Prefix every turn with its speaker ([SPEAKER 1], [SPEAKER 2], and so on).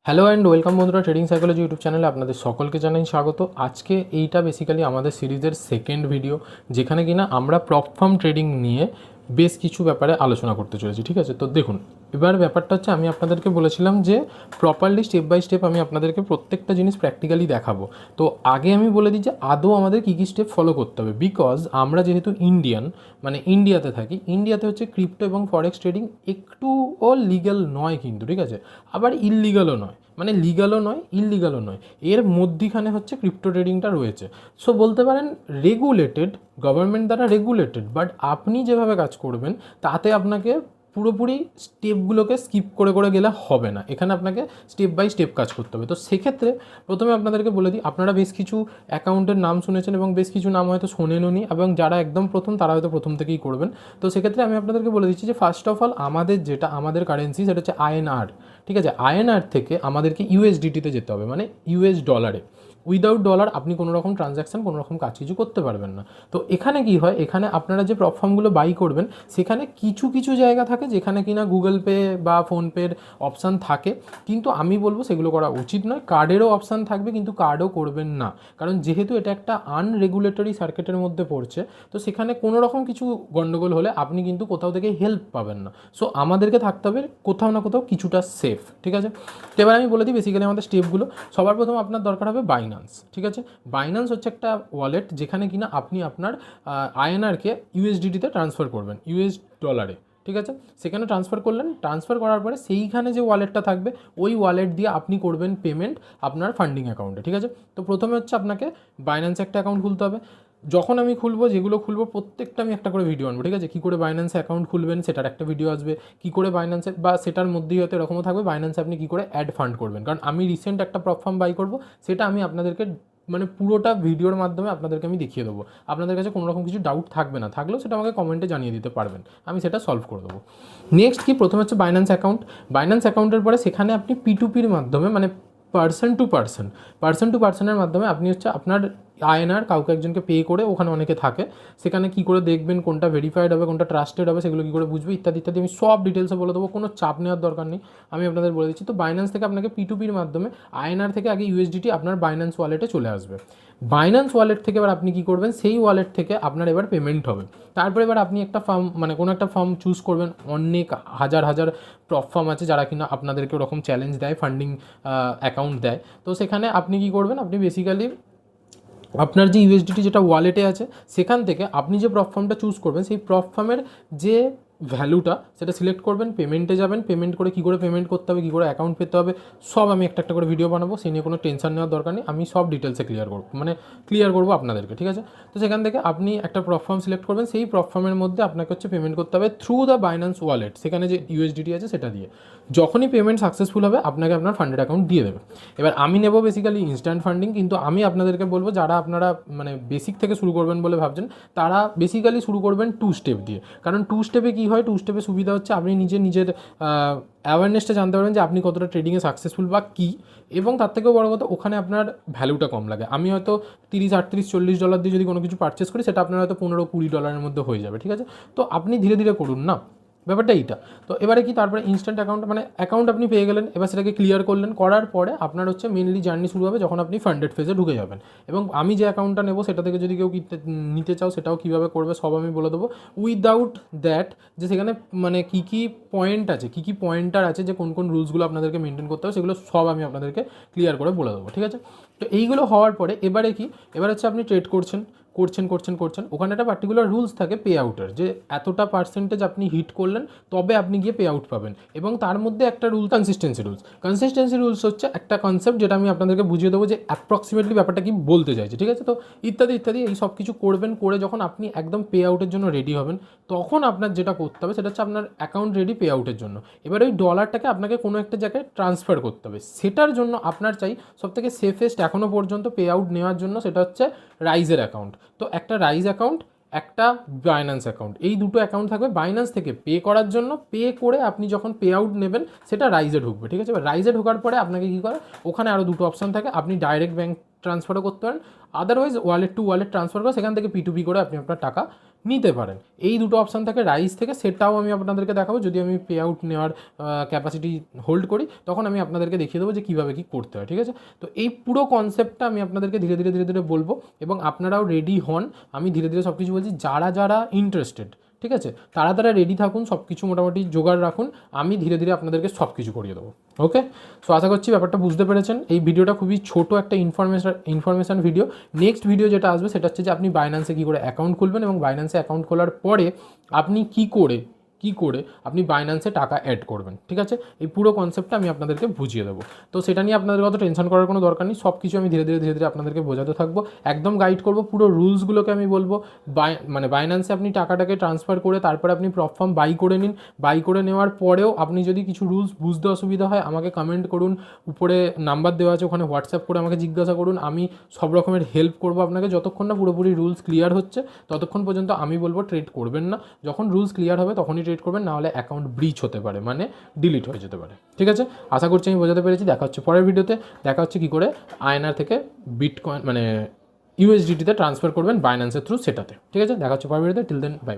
[SPEAKER 1] Hello and welcome বন্ধুরা, trading psychology YouTube চ্যানেলে আপনাদের সকলকে জানাই স্বাগত। আজকে এইটা বেসিক্যালি আমাদের সিরিজের সেকেন্ড ভিডিও, যেখানে কিনা আমরা প্রপ ফার্ম ট্রেডিং নিয়ে বেশ কিছু ব্যাপারে আলোচনা করতে চলেছি। ঠিক আছে, তো দেখুন, এবার ব্যাপারটা হচ্ছে আমি আপনাদেরকে বলেছিলাম যে প্রপারলি স্টেপ বাই স্টেপ আমি আপনাদেরকে প্রত্যেকটা জিনিস প্র্যাকটিক্যালি দেখাবো। তো আগে আমি বলে দিই যে আদৌ আমাদের কী কী স্টেপ ফলো করতে হবে, বিকজ আমরা যেহেতু ইন্ডিয়ান, মানে ইন্ডিয়াতে থাকি, ইন্ডিয়াতে হচ্ছে ক্রিপ্টো এবং ফরেক্স ট্রেডিং একটুও লিগ্যাল নয় কিন্তু, ঠিক আছে, আবার ইললিগালও নয়, মানে লিগালও নয় ইললিগালও নয়, এর মধ্যিখানে হচ্ছে ক্রিপ্টো ট্রেডিংটা রয়েছে। সো বলতে পারেন রেগুলেটেড, গভর্নমেন্ট দ্বারা রেগুলেটেড, বাট আপনি যেভাবে কাজ করবেন তাতে আপনাকে পুরোপুরি স্টেপগুলোকে স্কিপ করে করে গেলে হবে না, এখানে আপনাকে স্টেপ বাই স্টেপ কাজ করতে হবে। তো সেক্ষেত্রে প্রথমে আপনাদেরকে বলে দিই, আপনারা বেশ কিছু অ্যাকাউন্টের নাম শুনেছেন এবং বেশ কিছু নাম হয়তো শোনেনওনি, এবং যারা একদম প্রথম তারা হয়তো প্রথম থেকেই করবেন। তো সেক্ষেত্রে আমি আপনাদেরকে বলে দিচ্ছি যে ফার্স্ট অফ অল আমাদের যেটা আমাদের কারেন্সি সেটা হচ্ছে আইএনআর। ঠিক আছে, আইএনআর থেকে আমাদেরকে ইউএসডিটিতে যেতে হবে, মানে ইউএস ডলারে। উইদাউট ডলার আপনি কোনো রকম ট্রানজ্যাকশান, কোনো রকম কাজ কিছু করতে পারবেন না। তো এখানে কি হয়, এখানে আপনারা যে প্ল্যাটফর্মগুলো বাই করবেন সেখানে কিছু কিছু জায়গা থাকে যেখানে কিনা গুগল পে বা ফোনপের অপশান থাকে, কিন্তু আমি বলবো সেগুলো করা উচিত নয়। কার্ডেরও অপশান থাকবে কিন্তু কার্ডও করবেন না, কারণ যেহেতু এটা একটা আনরেগুলেটরি সার্কিটের মধ্যে পড়ছে, তো সেখানে কোনো রকম কিছু গণ্ডগোল হলে আপনি কিন্তু কোথাও থেকে হেল্প পাবেন না। সো আমাদেরকে থাকতে হবে কোথাও না কোথাও কিছুটা সেফ। ঠিক আছে, তো এবার আমি বলে দিই বেসিক্যালি আমাদের স্টেপগুলো। সবার প্রথম আপনার দরকার হবে বাইন্যান্স। ঠিক আছে, বাইন্যান্স হচ্ছে একটা ওয়ালেট যেখানে কিনা আপনি আপনার আইএনআরকে ইউএসডিটিতে ট্রান্সফার করবেন, ইউএস ডলারে। ঠিক আছে, সেখানে ট্রান্সফার করলেন, ট্রান্সফার করার পরে সেইখানে যে ওয়ালেটটা থাকবে ওই ওয়ালেট দিয়ে আপনি করবেন পেমেন্ট আপনার ফান্ডিং অ্যাকাউন্টে। ঠিক আছে, তো প্রথমে হচ্ছে আপনাকে বাইন্যান্সে একটা অ্যাকাউন্ট খুলতে হবে। যখন আমি খুলবো, যেগুলো খুলবো প্রত্যেকটা আমি একটা করে ভিডিও আনবো। ঠিক আছে, কী করে বাইন্যান্সে অ্যাকাউন্ট খুলবেন সেটার একটা ভিডিও আসবে, কী করে বাইন্যান্সে, বা সেটার মধ্যেই হয়তো এরকমও থাকবে বাইন্যান্সে আপনি কী করে অ্যাড ফান্ড করবেন, কারণ আমি রিসেন্ট একটা প্ল্যাটফর্ম বাই করবো, সেটা আমি আপনাদেরকে মানে পুরোটা ভিডিওর মাধ্যমে আপনাদেরকে আমি দেখিয়ে দেবো। আপনাদের কাছে কোনো রকম কিছু ডাউট থাকবে না, থাকলেও সেটা আমাকে কমেন্টে জানিয়ে দিতে পারবেন, আমি সেটা সলভ করে দেবো। নেক্সট কি, প্রথমে হচ্ছে বাইন্যান্স অ্যাকাউন্ট। বাইন্যান্স অ্যাকাউন্টের পরে সেখানে আপনি P2Pর মাধ্যমে, মানে পার্সন টু পার্সনের মাধ্যমে আপনি হচ্ছে আপনার আইএনআর কাউকে একজনকে পে করে, ওখানে অনেকে থাকে, সেখানে কী করে দেখবেন কোনটা ভেরিফাইড হবে কোনটা ট্রাস্টেড হবে, সেগুলো কী করে বুঝবে ইত্যাদি ইত্যাদি আমি সব ডিটেলসে বলে দেবো, কোনো চাপ নেওয়ার দরকার নেই, আমি আপনাদের বলে দিচ্ছি। তো বাইন্যান্স থেকে আপনাকে P2Pর মাধ্যমে আইএনআর থেকে আগে ইউএসডিটি আপনার বাইন্যান্স ওয়ালেটে চলে আসবে। বাইন্যান্স ওয়ালেট থেকে এবার আপনি কী করবেন, সেই ওয়ালেট থেকে আপনার এবার পেমেন্ট হবে। তারপরে এবার আপনি একটা ফার্ম, মানে কোনো একটা ফার্ম চুজ করবেন, অনেক হাজার হাজার প্রপ ফার্ম আছে যারা কিনা আপনাদেরকে ওরকম চ্যালেঞ্জ দেয়, ফান্ডিং অ্যাকাউন্ট দেয়। তো সেখানে আপনি কী করবেন, আপনি বেসিক্যালি আপনার যে ইউএসডিটি যেটা ওয়ালেটে আছে সেখান থেকে আপনি যে প্রপ ফার্মটা চুজ করবেন সেই প্রপ ফার্মের যে ভ্যালুটা সেটা সিলেক্ট করবেন, পেমেন্টে যাবেন, পেমেন্ট করে কী করে পেমেন্ট করতে হবে, কী করে অ্যাকাউন্ট পেতে হবে, সব আমি একটা একটা করে ভিডিও বানাবো, সে নিয়ে কোনো টেনশন নেওয়ার দরকার নেই, আমি সব ডিটেলসে ক্লিয়ার করবো আপনাদেরকে। ঠিক আছে, তো সেখান থেকে আপনি একটা প্রপ ফার্ম সিলেক্ট করবেন, সেই প্রপ ফার্মের মধ্যে আপনাকে হচ্ছে পেমেন্ট করতে হবে থ্রু দ্য বাইন্যান্স ওয়ালেট, সেখানে যে ইউএসডিটি আছে সেটা দিয়ে। যখনই পেমেন্ট সাকসেসফুল হবে আপনাকে আপনার ফান্ডেড অ্যাকাউন্ট দিয়ে দেবে। এবার আমি নেব বেসিক্যালি ইনস্ট্যান্ট ফান্ডিং, কিন্তু আমি আপনাদেরকে বলবো যারা আপনারা মানে বেসিক থেকে শুরু করবেন বলে ভাবছেন, তারা বেসিক্যালি শুরু করবেন 2 স্টেপ দিয়ে, কারণ 2 স্টেপে কী হয়, 2 স্টেপে সুবিধা হচ্ছে আপনি নিজের অ্যাওয়ারনেসটা জানতে পারবেন যে আপনি কতটা ট্রেডিংয়ে সাকসেসফুল বা কী, এবং তার থেকেও বড় কথা ওখানে আপনার ভ্যালুটা কম লাগে। আমি হয়তো 30, 38, $40 দিয়ে যদি কোনো কিছু পারচেস করি, সেটা আপনার হয়তো $15-20 মধ্যে হয়ে যাবে। ঠিক আছে, তো আপনি ধীরে ধীরে করুন না, ব্যাপারটা এইটা। তো এবারে কি, তারপরে ইনস্ট্যান্ট অ্যাকাউন্ট, মানে অ্যাকাউন্ট আপনি পেয়ে গেলেন, এবার সেটাকে ক্লিয়ার করলেন, করার পরে আপনার হচ্ছে মেনলি জার্নি শুরু হবে যখন আপনি ফান্ডেড ফেজে ঢুকে যাবেন। এবং আমি যে অ্যাকাউন্টটা নেবো সেটা থেকে যদি কেউ নিতে চাও সেটাও কীভাবে করবে সব আমি বলে দেবো, উইদাউট দ্যাট যে সেখানে মানে কী কী পয়েন্ট আছে, কী কী পয়েন্টার আছে, যে কোন কোন রুলসগুলো আপনাদেরকে মেনটেন করতে হবে, সেগুলো সব আমি আপনাদেরকে ক্লিয়ার করে বলে দেবো। ঠিক আছে, তো এইগুলো হওয়ার পরে এবারে কি, এবার হচ্ছে আপনি ট্রেড করছেন, ওখানে একটা পার্টিকুলার রুলস থাকে পে আউটের, যে এতটা পার্সেন্টেজ আপনি হিট করলেন তবে আপনি গিয়ে পে আউট পাবেন। এবং তার মধ্যে একটা রুল কনসিস্টেন্সি রুলস হচ্ছে একটা কনসেপ্ট যেটা আমি আপনাদেরকে বুঝিয়ে দেবো যে অ্যাপ্রক্সিমেটলি ব্যাপারটা কি বলতে চাইছে। ঠিক আছে, তো ইত্যাদি ইত্যাদি এই সব কিছু করবেন, করে যখন আপনি একদম পে আউটের জন্য রেডি হবেন, তখন আপনার যেটা করতে হবে সেটা হচ্ছে আপনার অ্যাকাউন্ট রেডি পে আউটের জন্য। এবার ওই ডলারটাকে আপনাকে কোনো একটা জায়গায় ট্রান্সফার করতে হবে, সেটার জন্য আপনার চাই সবথেকে সেফেস্ট এখনও পর্যন্ত পে আউট নেওয়ার জন্য, সেটা হচ্ছে রাইজের অ্যাকাউন্ট। তো একটা রাইজ অ্যাকাউন্ট, একটা বাইন্যান্স অ্যাকাউন্ট, এই দুটো অ্যাকাউন্ট থাকবে বাইন্যান্স থেকে পে করার জন্য। পে করে আপনি যখন পে আউট নেবেন সেটা রাইজে ঢুকবে। ঠিক আছে, এবার রাইজে ঢোকার পরে আপনাকে কী করে, ওখানে আরও দুটো অপশান থাকে, আপনি ডাইরেক্ট ব্যাঙ্ক ট্রান্সফারও করতে পারেন, otherwise wallet two wallet transfer করে সেখান থেকে P2P করে আপনি আপনার টাকা নিতে পারেন। এই দুটো অপশান থাকে রাইজ থেকে, সেটাও আমি আপনাদেরকে দেখাবো। যদি আমি পে আউট নেওয়ার ক্যাপাসিটি হোল্ড করি তখন আমি আপনাদেরকে দেখিয়ে দেবো যে কীভাবে কী করতে হয়, ঠিক আছে? তো এই পুরো কনসেপ্টটা আমি আপনাদেরকে ধীরে ধীরে ধীরে ধীরে বলবো এবং আপনারাও রেডি হন। আমি ধীরে ধীরে সব কিছু বলছি, যারা যারা ইন্টারেস্টেড, ঠিক আছে, তারা তারা রেডি থাকুন, সব কিছু মোটামুটি জোগাড় রাখুন, আমি ধীরে ধীরে আপনাদেরকে সব কিছু করিয়ে দেবো। ওকে, সো আশা করছি ব্যাপারটা বুঝতে পেরেছেন। এই ভিডিওটা খুবই ছোটো একটা ইনফরমেশান ভিডিও। নেক্সট ভিডিও যেটা আসবে সেটা হচ্ছে যে আপনি বাইন্যান্সে কী করে অ্যাকাউন্ট খুলবেন এবং বাইন্যান্সে অ্যাকাউন্ট খোলার পরে আপনি কী করে আপনি বাইন্যান্সে টাকা অ্যাড করবেন, ঠিক আছে? এই পুরো কনসেপ্টটা আমি আপনাদেরকে বুঝিয়ে দেবো। তো সেটা নিয়ে আপনাদের অত টেনশন করার কোনো দরকার নেই, সব কিছু আমি ধীরে ধীরে আপনাদেরকে বোঝাতে থাকবো, একদম গাইড করবো। পুরো রুলসগুলোকে আমি বলবো। মানে বাইন্যান্সে আপনি টাকাটাকে ট্রান্সফার করে তারপরে আপনি প্রপফার্ম বাই করে নিন। বাই করে নেওয়ার পরেও আপনি যদি কিছু রুলস বুঝতে অসুবিধা হয় আমাকে কমেন্ট করুন, উপরে নাম্বার দেওয়া আছে, ওখানে হোয়াটসঅ্যাপ করে আমাকে জিজ্ঞাসা করুন। আমি সব রকমের হেল্প করবো আপনাকে। যতক্ষণ না পুরোপুরি রুলস ক্লিয়ার হচ্ছে ততক্ষণ পর্যন্ত আমি বলবো ট্রেড করবেন না। যখন রুলস ক্লিয়ার হবে তখনই ট্রেড করবেন, নাহলে অ্যাকাউন্ট ব্রিচ হতে পারে, মানে ডিলিট হয়ে যেতে পারে, ঠিক আছে? আশা করছি আমি বোঝাতে পেরেছি। দেখা হচ্ছে পরের ভিডিওতে। দেখা হচ্ছে কী করে আইএনআর থেকে বিটকয়েন মানে ইউএসডিটিতে ট্রান্সফার করবেন বাইন্যান্সের থ্রু, সেটাতে, ঠিক আছে? দেখা হচ্ছে পরের ভিডিওতে। Till then by.